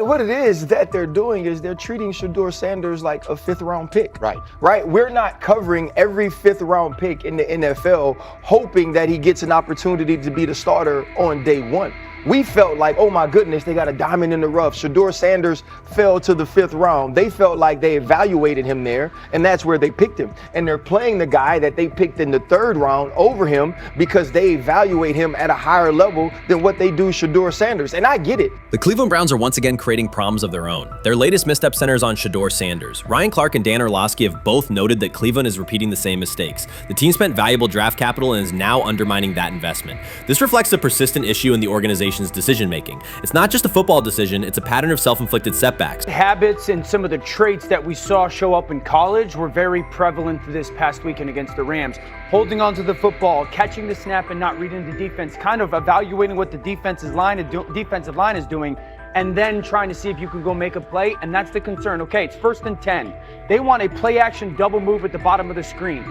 What it is that they're doing is they're treating Shedeur Sanders like a 5th-round pick. Right. We're not covering every 5th-round pick in the NFL hoping that he gets an opportunity to be the starter on day 1. We felt like, oh my goodness, they got a diamond in the rough. Shedeur Sanders fell to the 5th round. They felt like they evaluated him there, and that's where they picked him. And they're playing the guy that they picked in the 3rd round over him because they evaluate him at a higher level than what they do Shedeur Sanders. And I get it. The Cleveland Browns are once again creating problems of their own. Their latest misstep centers on Shedeur Sanders. Ryan Clark and Dan Orlovsky have both noted that Cleveland is repeating the same mistakes. The team spent valuable draft capital and is now undermining that investment. This reflects a persistent issue in the organization's decision-making. It's not just a football decision, it's a pattern of self-inflicted setbacks. Habits and some of the traits that we saw show up in college were very prevalent this past weekend against the Rams. Holding onto the football, catching the snap and not reading the defense, kind of evaluating what the defensive line is doing, and then trying to see if you can go make a play, and that's the concern. Okay, it's 1st and 10. They want a play-action double move at the bottom of the screen.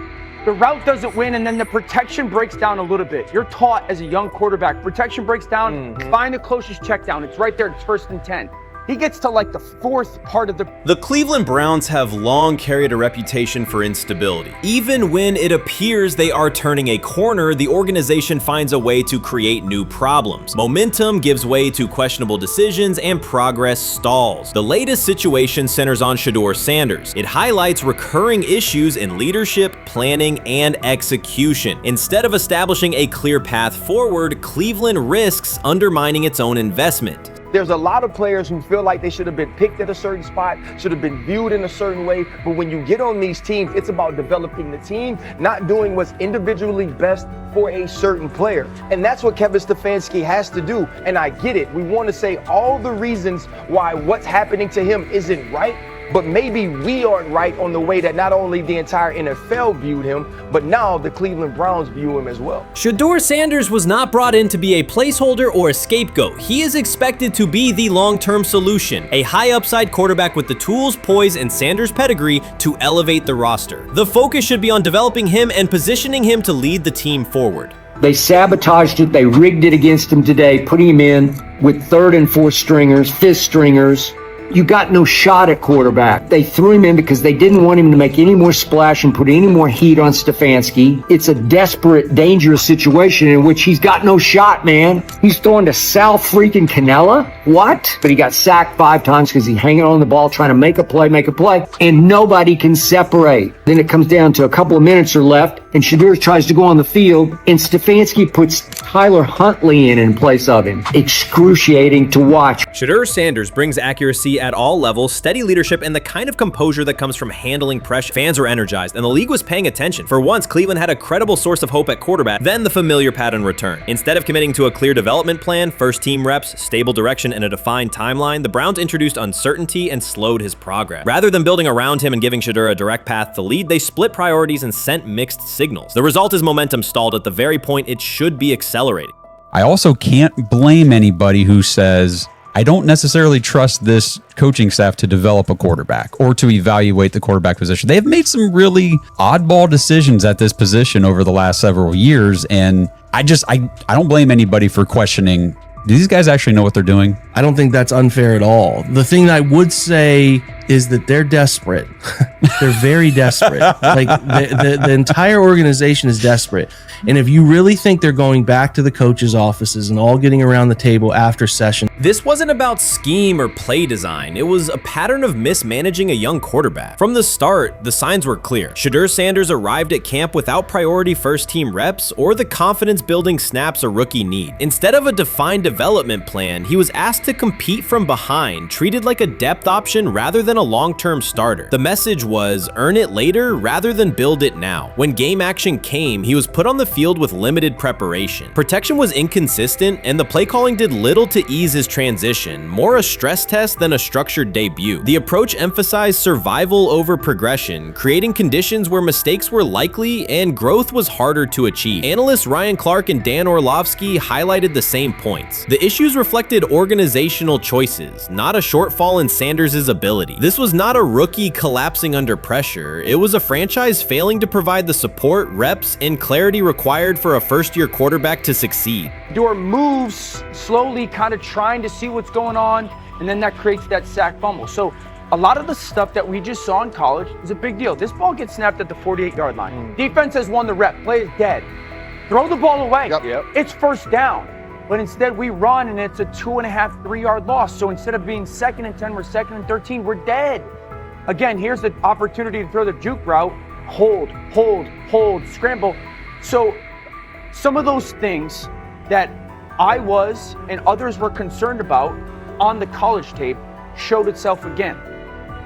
The route doesn't win, and then the protection breaks down a little bit. You're taught as a young quarterback, protection breaks down, find the closest check down. It's right there, it's 1st and 10. He gets to like the 4th part of the... The Cleveland Browns have long carried a reputation for instability. Even when it appears they are turning a corner, the organization finds a way to create new problems. Momentum gives way to questionable decisions and progress stalls. The latest situation centers on Shedeur Sanders. It highlights recurring issues in leadership, planning, and execution. Instead of establishing a clear path forward, Cleveland risks undermining its own investment. There's a lot of players who feel like they should have been picked at a certain spot, should have been viewed in a certain way. But when you get on these teams, it's about developing the team, not doing what's individually best for a certain player. And that's what Kevin Stefanski has to do. And I get it. We want to say all the reasons why what's happening to him isn't right. But maybe we aren't right on the way that not only the entire NFL viewed him, but now the Cleveland Browns view him as well. Shedeur Sanders was not brought in to be a placeholder or a scapegoat. He is expected to be the long-term solution, a high-upside quarterback with the tools, poise, and Sanders' pedigree to elevate the roster. The focus should be on developing him and positioning him to lead the team forward. They sabotaged it. They rigged it against him today, putting him in with 3rd and 4th stringers, 5th stringers. You got no shot at quarterback. They threw him in because they didn't want him to make any more splash and put any more heat on Stefanski. It's a desperate, dangerous situation in which he's got no shot, man. He's throwing to Sal freaking Canella. What? But he got sacked 5 times because he's hanging on the ball trying to make a play, and nobody can separate. Then it comes down to a couple of minutes are left, and Shedeur tries to go on the field, and Stefanski puts Tyler Huntley in place of him. Excruciating to watch. Shedeur Sanders brings accuracy at all levels, steady leadership, and the kind of composure that comes from handling pressure. Fans were energized, and the league was paying attention. For once, Cleveland had a credible source of hope at quarterback, then the familiar pattern returned. Instead of committing to a clear development plan, first-team reps, stable direction, and a defined timeline, the Browns introduced uncertainty and slowed his progress. Rather than building around him and giving Shedeur a direct path to lead, they split priorities and sent mixed signals. The result is momentum stalled at the very point it should be accelerating. I also can't blame anybody who says, I don't necessarily trust this coaching staff to develop a quarterback or to evaluate the quarterback position. They've made some really oddball decisions at this position over the last several years, and I don't blame anybody for questioning, do these guys actually know what they're doing? I don't think that's unfair at all. The thing I would say is that they're desperate. They're very desperate. Like the entire organization is desperate. And if you really think they're going back to the coaches' offices and all getting around the table after session. This wasn't about scheme or play design. It was a pattern of mismanaging a young quarterback. From the start, the signs were clear. Shedeur Sanders arrived at camp without priority first-team reps or the confidence-building snaps a rookie need. Instead of a defined development plan, he was asked to compete from behind, treated like a depth option rather than a long-term starter. The message was, earn it later rather than build it now. When game action came, he was put on the field with limited preparation. Protection was inconsistent, and the play calling did little to ease his transition, more a stress test than a structured debut. The approach emphasized survival over progression, creating conditions where mistakes were likely and growth was harder to achieve. Analysts Ryan Clark and Dan Orlovsky highlighted the same points. The issues reflected organizational organizational choices, not a shortfall in Sanders' ability. This was not a rookie collapsing under pressure. It was a franchise failing to provide the support, reps, and clarity required for a first-year quarterback to succeed. Shedeur moves slowly, kind of trying to see what's going on, and then that creates that sack fumble. So a lot of the stuff that we just saw in college is a big deal. This ball gets snapped at the 48-yard line. Defense has won the rep. Play is dead. Throw the ball away. Yep. It's first down. But instead we run and it's a 2.5, 3-yard loss. So instead of being 2nd and 10, we're 2nd and 13. We're dead. Again, here's the opportunity to throw the juke route. Hold, scramble. So some of those things that I was and others were concerned about on the college tape showed itself again.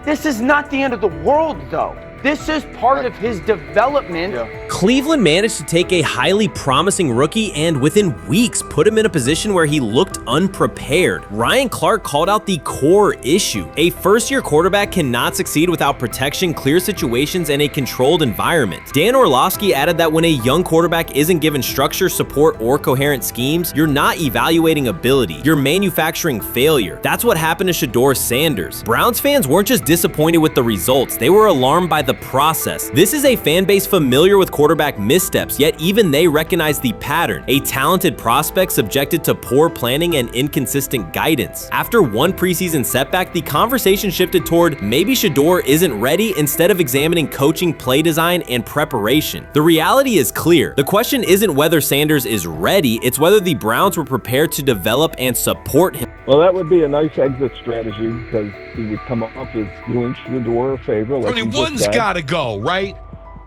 This is not the end of the world, though. This is part of his development. Cleveland managed to take a highly promising rookie and within weeks put him in a position where he looked unprepared. Ryan Clark called out the core issue. A first-year quarterback cannot succeed without protection, clear situations, and a controlled environment. Dan Orlovsky added that when a young quarterback isn't given structure, support, or coherent schemes, you're not evaluating ability, you're manufacturing failure. That's what happened to Shedeur Sanders. Browns fans weren't just disappointed with the results, they were alarmed by the process. This is a fan base familiar with quarterback missteps, yet even they recognize the pattern. A talented prospect subjected to poor planning and inconsistent guidance. After one preseason setback, the conversation shifted toward maybe Shedeur isn't ready instead of examining coaching, play design, and preparation. The reality is clear. The question isn't whether Sanders is ready, it's whether the Browns were prepared to develop and support him. Well, that would be a nice exit strategy because he would come up as doing Shedeur a favor. Like one's got to go, right?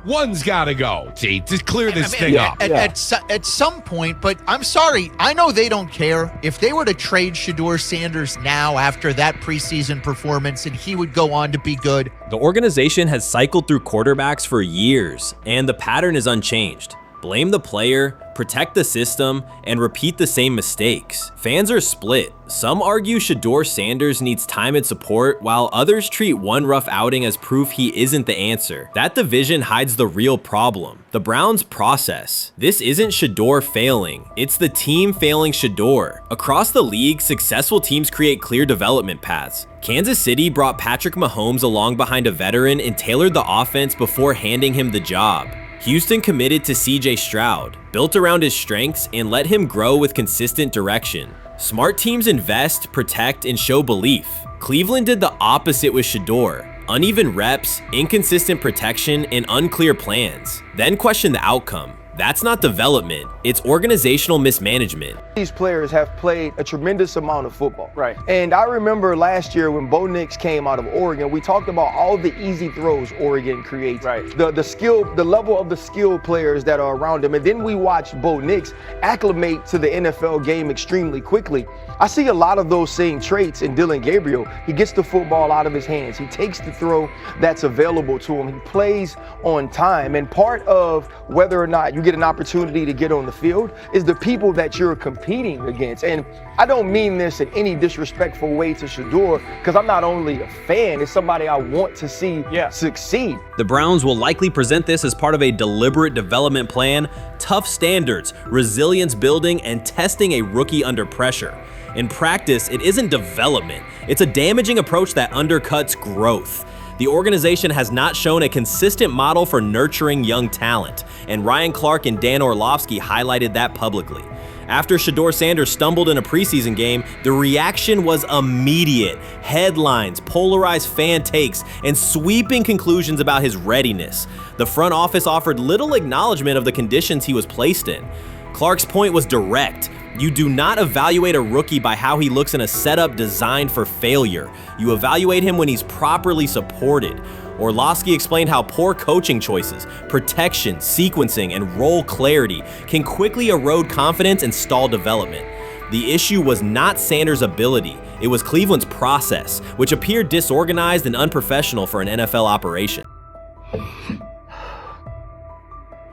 One's got to go. See, to clear this thing up. At some point, but I'm sorry, I know they don't care. If they were to trade Shedeur Sanders now after that preseason performance and he would go on to be good. The organization has cycled through quarterbacks for years, and the pattern is unchanged. Blame the player, protect the system, and repeat the same mistakes. Fans are split. Some argue Shedeur Sanders needs time and support, while others treat one rough outing as proof he isn't the answer. That division hides the real problem, the Browns' process. This isn't Shedeur failing, it's the team failing Shedeur. Across the league, successful teams create clear development paths. Kansas City brought Patrick Mahomes along behind a veteran and tailored the offense before handing him the job. Houston committed to CJ Stroud, built around his strengths, and let him grow with consistent direction. Smart teams invest, protect, and show belief. Cleveland did the opposite with Shedeur. Uneven reps, inconsistent protection, and unclear plans. Then question the outcome. That's not development, it's organizational mismanagement. These players have played a tremendous amount of football. Right. And I remember last year when Bo Nix came out of Oregon, we talked about all the easy throws Oregon creates. Right. The level of the skill players that are around him. And then we watched Bo Nix acclimate to the NFL game extremely quickly. I see a lot of those same traits in Dillon Gabriel. He gets the football out of his hands. He takes the throw that's available to him. He plays on time. And part of whether or not you get an opportunity to get on the field is the people that you're competing against. And I don't mean this in any disrespectful way to Shedeur, because I'm not only a fan, it's somebody I want to see succeed. The Browns will likely present this as part of a deliberate development plan, tough standards, resilience building, and testing a rookie under pressure. In practice, it isn't development, it's a damaging approach that undercuts growth. The organization has not shown a consistent model for nurturing young talent, and Ryan Clark and Dan Orlovsky highlighted that publicly. After Shedeur Sanders stumbled in a preseason game, the reaction was immediate. Headlines, polarized fan takes, and sweeping conclusions about his readiness. The front office offered little acknowledgement of the conditions he was placed in. Clark's point was direct. You do not evaluate a rookie by how he looks in a setup designed for failure. You evaluate him when he's properly supported. Orlovsky explained how poor coaching choices, protection, sequencing, and role clarity can quickly erode confidence and stall development. The issue was not Sanders' ability, it was Cleveland's process, which appeared disorganized and unprofessional for an NFL operation.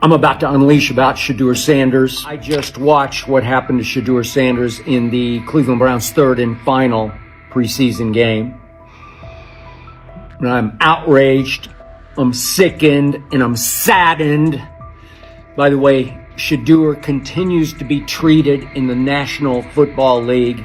I'm about to unleash about Shedeur Sanders. I just watched what happened to Shedeur Sanders in the Cleveland Browns' third and final preseason game. And I'm outraged, I'm sickened, and I'm saddened. By the way, Shedeur continues to be treated in the National Football League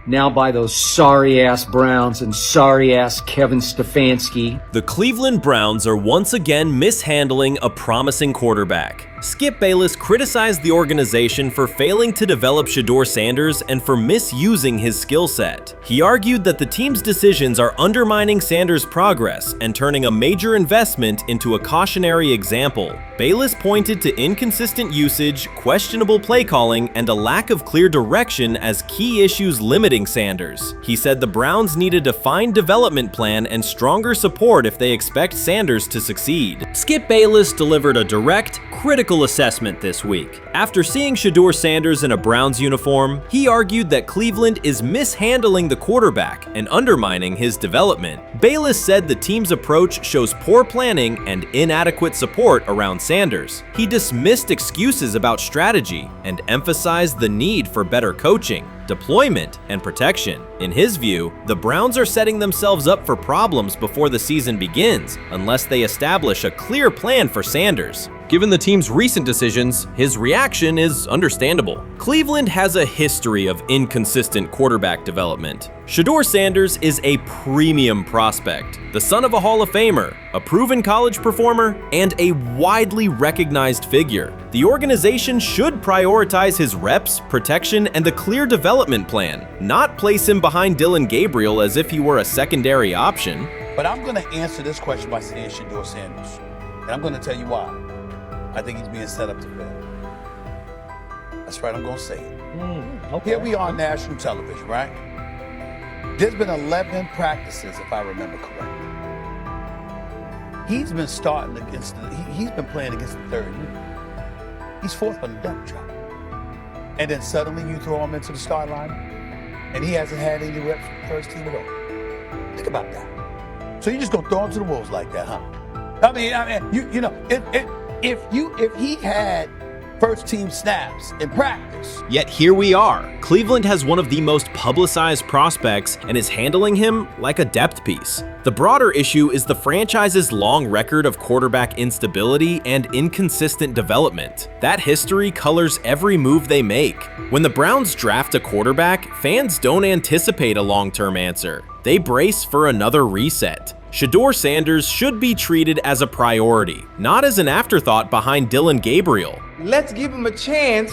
now by those sorry-ass Browns and sorry-ass Kevin Stefanski. The Cleveland Browns are once again mishandling a promising quarterback. Skip Bayless criticized the organization for failing to develop Shedeur Sanders and for misusing his skill set. He argued that the team's decisions are undermining Sanders' progress and turning a major investment into a cautionary example. Bayless pointed to inconsistent usage, questionable play calling, and a lack of clear direction as key issues limiting Sanders. He said the Browns need a defined development plan and stronger support if they expect Sanders to succeed. Skip Bayless delivered a direct, critical assessment this week. After seeing Shedeur Sanders in a Browns uniform, he argued that Cleveland is mishandling the quarterback and undermining his development. Bayless said the team's approach shows poor planning and inadequate support around Sanders. He dismissed excuses about strategy and emphasized the need for better coaching, deployment, and protection. In his view, the Browns are setting themselves up for problems before the season begins unless they establish a clear plan for Sanders. Given the team's recent decisions, his reaction is understandable. Cleveland has a history of inconsistent quarterback development. Shedeur Sanders is a premium prospect, the son of a Hall of Famer, a proven college performer, and a widely recognized figure. The organization should prioritize his reps, protection, and a clear development plan, not place him behind Dylan Gabriel as if he were a secondary option. But I'm going to answer this question by saying Shedeur Sanders, and I'm going to tell you why. I think he's being set up to fail. That's right, I'm going to say it. Okay. Here we are on national television, right? There's been 11 practices, if I remember correctly. He's been starting against, he's been playing against the third unit. He's fourth on the depth chart. And then suddenly you throw him into the start line, and he hasn't had any reps for the first team at all. Think about that. So you're just going to throw him to the wolves like that, huh? I mean, you know, if he had first team snaps in practice. Yet here we are. Cleveland has one of the most publicized prospects and is handling him like a depth piece. The broader issue is the franchise's long record of quarterback instability and inconsistent development. That history colors every move they make. When the Browns draft a quarterback, fans don't anticipate a long-term answer. They brace for another reset. Shedeur Sanders should be treated as a priority, not as an afterthought behind Dylan Gabriel. Let's give him a chance.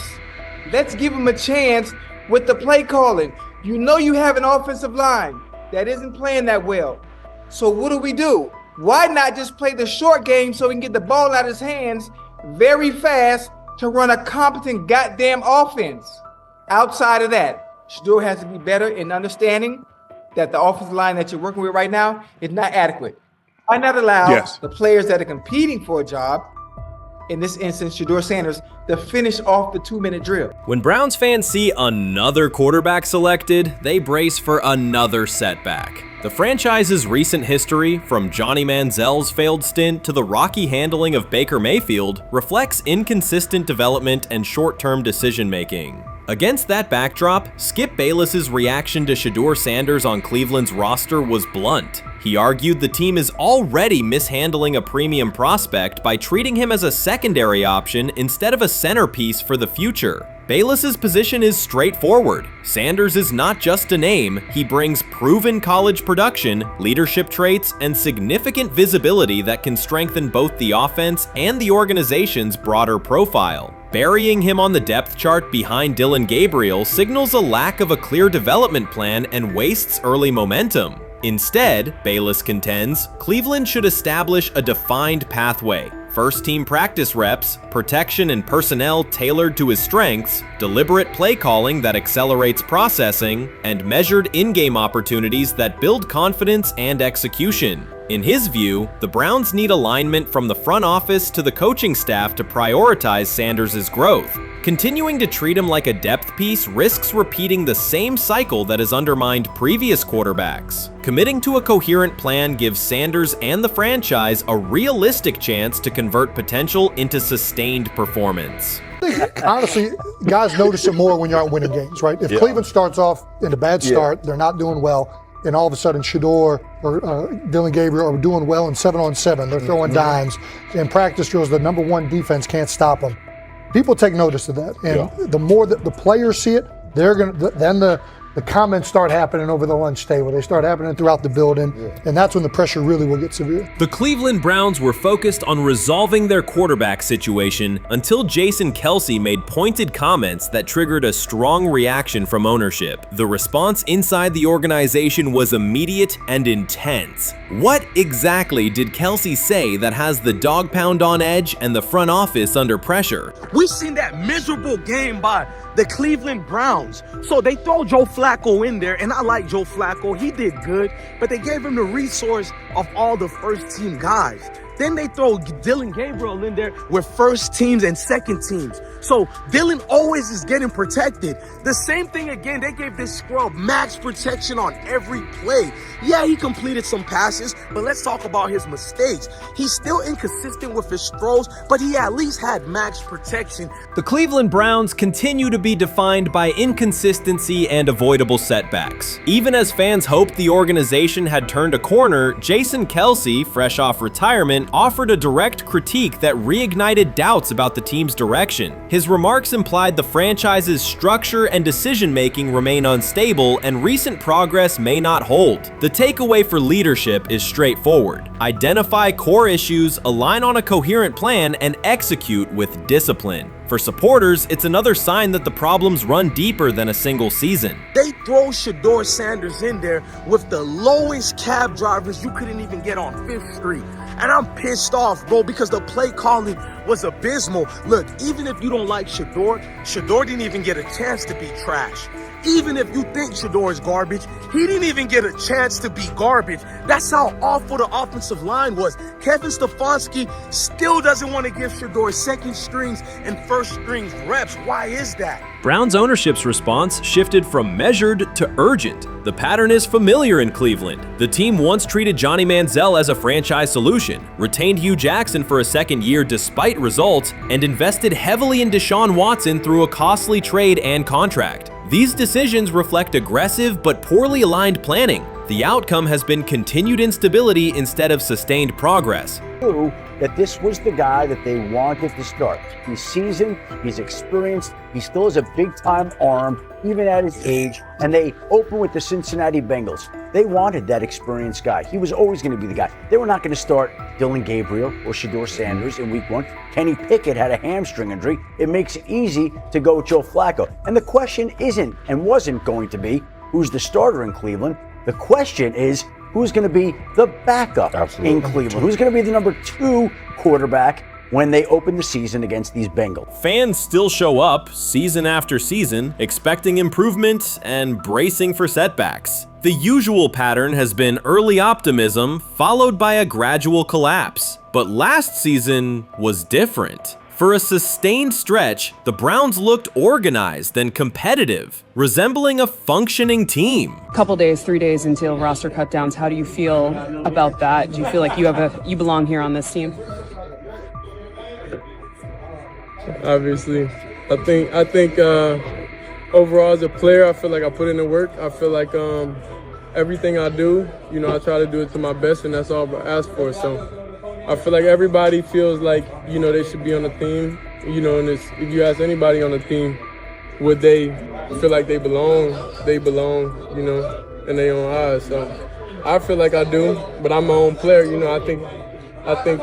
Let's give him a chance with the play calling. You know you have an offensive line that isn't playing that well. So what do? Why not just play the short game so he can get the ball out of his hands very fast to run a competent goddamn offense? Outside of that, Shedeur has to be better in understanding that the offensive line that you're working with right now is not adequate. Why not allow the players that are competing for a job, in this instance, Shedeur Sanders, to finish off the 2-minute drill? When Browns fans see another quarterback selected, they brace for another setback. The franchise's recent history, from Johnny Manziel's failed stint to the rocky handling of Baker Mayfield, reflects inconsistent development and short-term decision-making. Against that backdrop, Skip Bayless's reaction to Shedeur Sanders on Cleveland's roster was blunt. He argued the team is already mishandling a premium prospect by treating him as a secondary option instead of a centerpiece for the future. Bayless's position is straightforward. Sanders is not just a name, he brings proven college production, leadership traits, and significant visibility that can strengthen both the offense and the organization's broader profile. Burying him on the depth chart behind Dylan Gabriel signals a lack of a clear development plan and wastes early momentum. Instead, Bayless contends, Cleveland should establish a defined pathway. First-team practice reps, protection and personnel tailored to his strengths, deliberate play calling that accelerates processing, and measured in-game opportunities that build confidence and execution. In his view, the Browns need alignment from the front office to the coaching staff to prioritize Sanders' growth. Continuing to treat him like a depth piece risks repeating the same cycle that has undermined previous quarterbacks. Committing to a coherent plan gives Sanders and the franchise a realistic chance to convert potential into sustained performance. Honestly, guys notice it more when you're out winning games, right? If Cleveland starts off in a bad start, they're not doing well, and all of a sudden Shedeur or Dylan Gabriel are doing well in 7-on-7. They're throwing dimes. In practice drills, the number one defense can't stop them. People take notice of that. And the more that the players see it, they're going to, then the the comments start happening over the lunch table. They start happening throughout the building, and that's when the pressure really will get severe. The Cleveland Browns were focused on resolving their quarterback situation until Jason Kelce made pointed comments that triggered a strong reaction from ownership. The response inside the organization was immediate and intense. What exactly did Kelce say that has the dog pound on edge and the front office under pressure? We've seen that miserable game by the Cleveland Browns. So they throw Joe Flacco in there, and I like Joe Flacco. He did good, but they gave him the resource of all the first team guys. Then they throw Dylan Gabriel in there with first teams and second teams. So Dylan always is getting protected. The same thing again, they gave this scrub max protection on every play. Yeah, he completed some passes, but let's talk about his mistakes. He's still inconsistent with his throws, but he at least had max protection. The Cleveland Browns continue to be defined by inconsistency and avoidable setbacks. Even as fans hoped the organization had turned a corner, Jason Kelce, fresh off retirement, offered a direct critique that reignited doubts about the team's direction. His remarks implied the franchise's structure and decision-making remain unstable and recent progress may not hold. The takeaway for leadership is straightforward. Identify core issues, align on a coherent plan, and execute with discipline. For supporters, it's another sign that the problems run deeper than a single season. They throw Shedeur Sanders in there with the lowest cab drivers you couldn't even get on 5th Street. And I'm pissed off, bro, because the play calling was abysmal. Look, even if you don't like Shedeur didn't even get a chance to be trash. Even if you think Shedeur is garbage, he didn't even get a chance to be garbage. That's how awful the offensive line was. Kevin Stefanski still doesn't want to give Shedeur second strings and first strings reps. Why is that? Browns ownership's response shifted from measured to urgent. The pattern is familiar in Cleveland. The team once treated Johnny Manziel as a franchise solution, retained Hugh Jackson for a second year despite results, and invested heavily in Deshaun Watson through a costly trade and contract. These decisions reflect aggressive but poorly aligned planning. The outcome has been continued instability instead of sustained progress. That this was the guy that they wanted to start. He's seasoned, he's experienced, he still has a big-time arm, even at his age, and they open with the Cincinnati Bengals. They wanted that experienced guy. He was always going to be the guy. They were not going to start Dylan Gabriel or Shedeur Sanders in week 1. Kenny Pickett had a hamstring injury. It makes it easy to go with Joe Flacco. And the question isn't and wasn't going to be who's the starter in Cleveland. The question is, who's going to be the backup in Cleveland? Who's going to be the number 2 quarterback when they open the season against these Bengals? Fans still show up season after season, expecting improvement and bracing for setbacks. The usual pattern has been early optimism followed by a gradual collapse. But last season was different. For a sustained stretch, the Browns looked organized and competitive, resembling a functioning team. Couple days, 3 days until roster cutdowns. How do you feel about that? Do you feel like you belong here on this team? Obviously, I think overall as a player, I feel like I put in the work. I feel like everything I do, I try to do it to my best, and that's all I ask for. So I feel like everybody feels like, they should be on the team, and if you ask anybody on the team, would they feel like they belong, in their own eyes. So I feel like I do, but I'm my own player, I think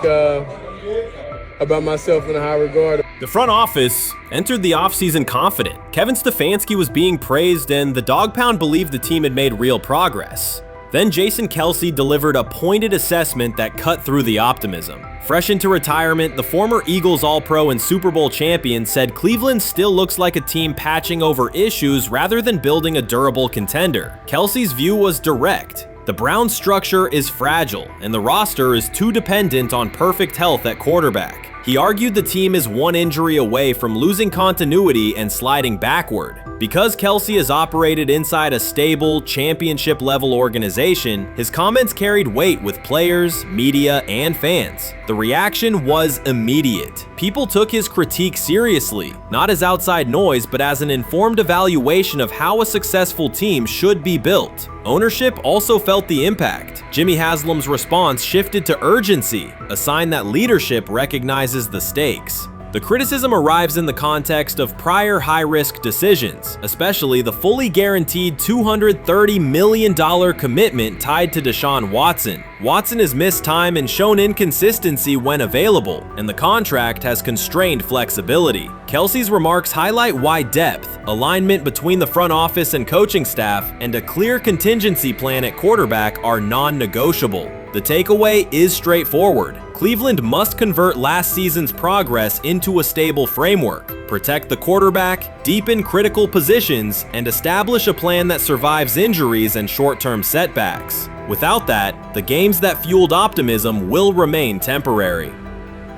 about myself in a high regard. The front office entered the offseason confident. Kevin Stefanski was being praised and the Dog Pound believed the team had made real progress. Then Jason Kelce delivered a pointed assessment that cut through the optimism. Fresh into retirement, the former Eagles All-Pro and Super Bowl champion said Cleveland still looks like a team patching over issues rather than building a durable contender. Kelce's view was direct. The Browns' structure is fragile, and the roster is too dependent on perfect health at quarterback. He argued the team is one injury away from losing continuity and sliding backward. Because Kelce has operated inside a stable, championship-level organization, his comments carried weight with players, media, and fans. The reaction was immediate. People took his critique seriously, not as outside noise, but as an informed evaluation of how a successful team should be built. Ownership also felt the impact. Jimmy Haslam's response shifted to urgency, a sign that leadership recognizes the stakes. The criticism arrives in the context of prior high-risk decisions, especially the fully guaranteed $230 million commitment tied to Deshaun Watson. Watson has missed time and shown inconsistency when available, and the contract has constrained flexibility. Kelce's remarks highlight why depth, alignment between the front office and coaching staff, and a clear contingency plan at quarterback are non-negotiable. The takeaway is straightforward. Cleveland must convert last season's progress into a stable framework, protect the quarterback, deepen critical positions, and establish a plan that survives injuries and short-term setbacks. Without that, the games that fueled optimism will remain temporary.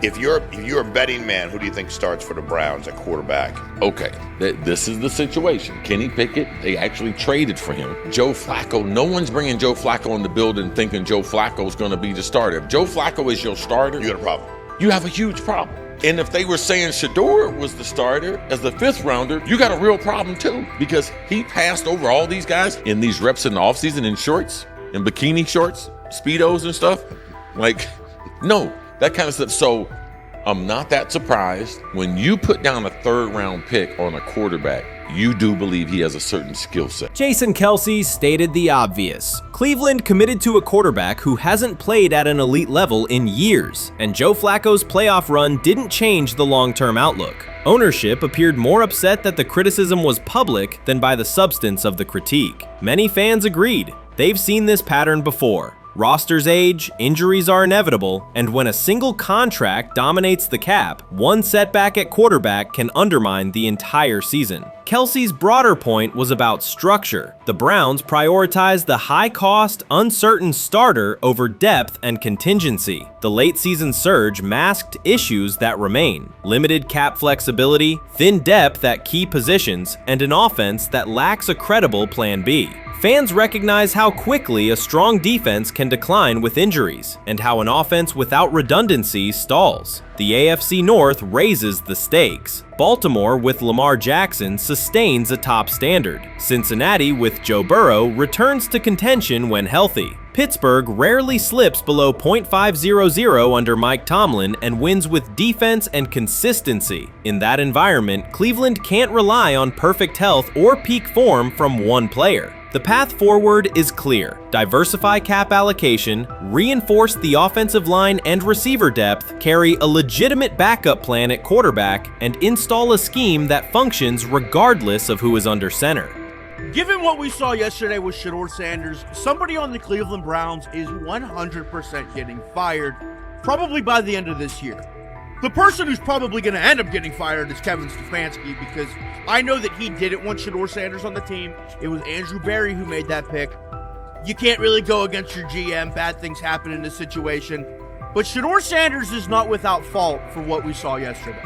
If you're a betting man, who do you think starts for the Browns at quarterback? Okay, this is the situation. Kenny Pickett, they actually traded for him. Joe Flacco, no one's bringing Joe Flacco in the building thinking Joe Flacco's going to be the starter. If Joe Flacco is your starter, you got a problem. You have a huge problem. And if they were saying Shedeur was the starter as the 5th rounder, you got a real problem too, because he passed over all these guys in these reps in the offseason in shorts, in bikini shorts, Speedos and stuff. Like, no. That kind of stuff. So I'm not that surprised. When you put down a 3rd round pick on a quarterback, you do believe he has a certain skill set. Jason Kelce stated the obvious. Cleveland committed to a quarterback who hasn't played at an elite level in years, and Joe Flacco's playoff run didn't change the long-term outlook. Ownership appeared more upset that the criticism was public than by the substance of the critique. Many fans agreed. They've seen this pattern before. Rosters age, injuries are inevitable, and when a single contract dominates the cap, one setback at quarterback can undermine the entire season. Kelce's broader point was about structure. The Browns prioritized the high-cost, uncertain starter over depth and contingency. The late-season surge masked issues that remain: limited cap flexibility, thin depth at key positions, and an offense that lacks a credible Plan B. Fans recognize how quickly a strong defense can decline with injuries, and how an offense without redundancy stalls. The AFC North raises the stakes. Baltimore with Lamar Jackson sustains a top standard. Cincinnati with Joe Burrow returns to contention when healthy. Pittsburgh rarely slips below .500 under Mike Tomlin and wins with defense and consistency. In that environment, Cleveland can't rely on perfect health or peak form from one player. The path forward is clear. Diversify cap allocation, reinforce the offensive line and receiver depth, carry a legitimate backup plan at quarterback, and install a scheme that functions regardless of who is under center. Given what we saw yesterday with Shedeur Sanders, somebody on the Cleveland Browns is 100% getting fired, probably by the end of this year. The person who's probably going to end up getting fired is Kevin Stefanski, because I know that he didn't want Shedeur Sanders on the team. It was Andrew Berry who made that pick. You can't really go against your GM. Bad things happen in this situation. But Shedeur Sanders is not without fault for what we saw yesterday.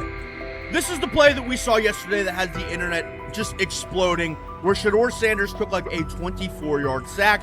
This is the play that we saw yesterday that has the internet just exploding, where Shedeur Sanders took like a 24-yard sack.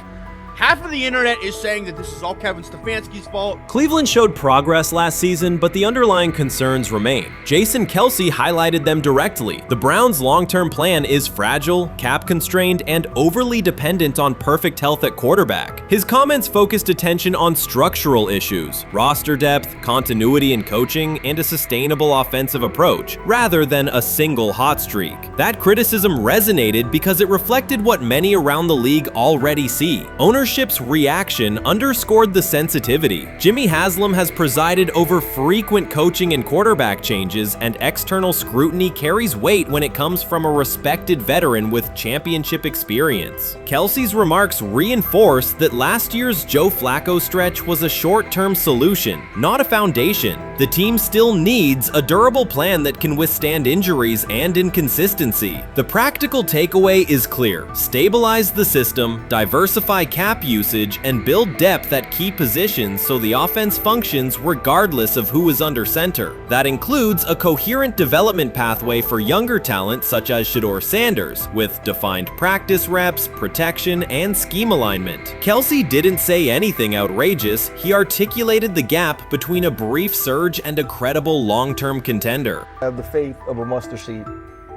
Half of the internet is saying that this is all Kevin Stefanski's fault. Cleveland showed progress last season, but the underlying concerns remain. Jason Kelce highlighted them directly. The Browns' long-term plan is fragile, cap-constrained, and overly dependent on perfect health at quarterback. His comments focused attention on structural issues, roster depth, continuity in coaching, and a sustainable offensive approach, rather than a single hot streak. That criticism resonated because it reflected what many around the league already see. Ownership's reaction underscored the sensitivity. Jimmy Haslam has presided over frequent coaching and quarterback changes, and external scrutiny carries weight when it comes from a respected veteran with championship experience. Kelce's remarks reinforce that last year's Joe Flacco stretch was a short-term solution, not a foundation. The team still needs a durable plan that can withstand injuries and inconsistency. The practical takeaway is clear: stabilize the system, diversify cap usage, and build depth at key positions so the offense functions regardless of who is under center. That includes a coherent development pathway for younger talent such as Shedeur Sanders, with defined practice reps, protection, and scheme alignment. Kelce didn't say anything outrageous. He articulated the gap between a brief surge and a credible long-term contender. I have the faith of a mustard seed.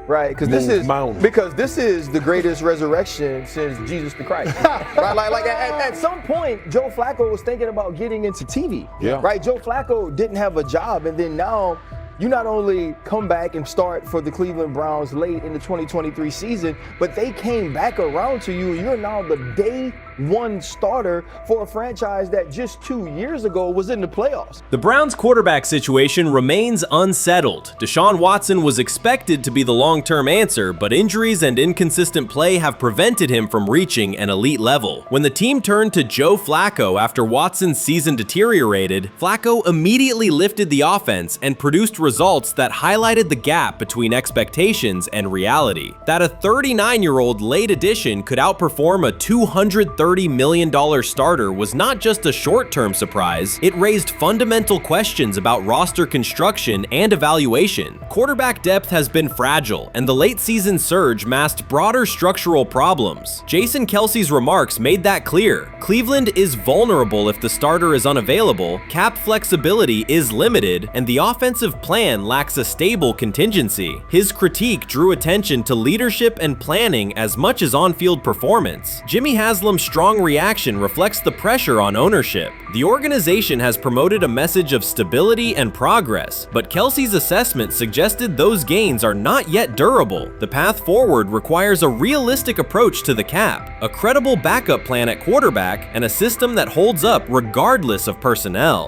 Right, because this is the greatest resurrection since Jesus the Christ. Right, like at some point, Joe Flacco was thinking about getting into TV. Yeah. Right, Joe Flacco didn't have a job, and then now you not only come back and start for the Cleveland Browns late in the 2023 season, but they came back around to you. You're now the day one starter for a franchise that just 2 years ago was in the playoffs. The Browns quarterback situation remains unsettled. Deshaun Watson was expected to be the long-term answer, but injuries and inconsistent play have prevented him from reaching an elite level. When the team turned to Joe Flacco after Watson's season deteriorated, Flacco immediately lifted the offense and produced results that highlighted the gap between expectations and reality. That a 39-year-old late addition could outperform a $230 million starter was not just a short-term surprise, it raised fundamental questions about roster construction and evaluation. Quarterback depth has been fragile, and the late-season surge masked broader structural problems. Jason Kelce's remarks made that clear. Cleveland is vulnerable if the starter is unavailable, cap flexibility is limited, and the offensive plan lacks a stable contingency. His critique drew attention to leadership and planning as much as on-field performance. Jimmy Haslam's strong reaction reflects the pressure on ownership. The organization has promoted a message of stability and progress, but Kelce's assessment suggested those gains are not yet durable. The path forward requires a realistic approach to the cap, a credible backup plan at quarterback, and a system that holds up regardless of personnel.